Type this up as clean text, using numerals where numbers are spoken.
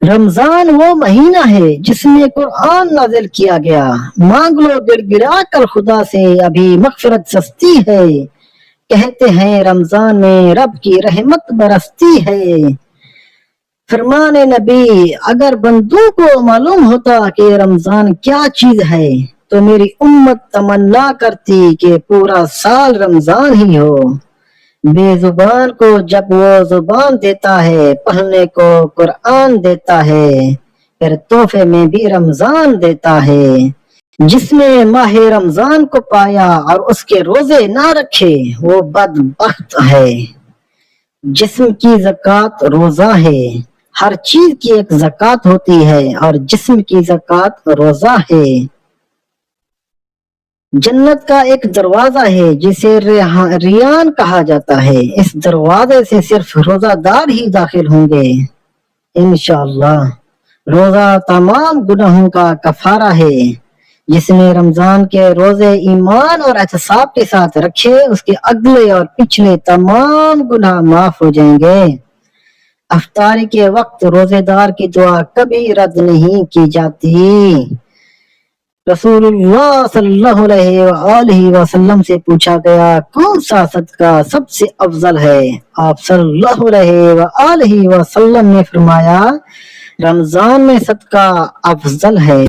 رمضان وہ مہینہ ہے جس میں قرآن نازل کیا گیا، مانگ لو گڑ گڑا کر خدا سے ابھی مغفرت سستی ہے، کہتے ہیں رمضان میں رب کی رحمت برستی ہے۔ فرمان نبی، اگر بندوں کو معلوم ہوتا کہ رمضان کیا چیز ہے تو میری امت تمنا کرتی کہ پورا سال رمضان ہی ہو۔ بے زبان کو جب وہ زبان دیتا ہے، پڑھنے کو قرآن دیتا ہے، پھر تحفے میں بھی رمضان دیتا ہے۔ جس نے ماہ رمضان کو پایا اور اس کے روزے نہ رکھے وہ بدبخت ہے۔ جسم کی زکوٰۃ روزہ ہے، ہر چیز کی ایک زکوٰۃ ہوتی ہے اور جسم کی زکوٰۃ روزہ ہے۔ جنت کا ایک دروازہ ہے جسے ریان کہا جاتا ہے، اس دروازے سے صرف روزہ دار ہی داخل ہوں گے انشاءاللہ۔ روزہ تمام گناہوں کا کفارہ ہے۔ جس نے رمضان کے روزے ایمان اور احتساب کے ساتھ رکھے اس کے اگلے اور پچھلے تمام گناہ معاف ہو جائیں گے۔ افطاری کے وقت روزے دار کی دعا کبھی رد نہیں کی جاتی۔ رسول اللہ صلی اللہ علیہ وآلہ وسلم سے پوچھا گیا کون سا صدقہ سب سے افضل ہے؟ آپ صلی اللہ علیہ وآلہ وسلم نے فرمایا رمضان میں صدقہ افضل ہے۔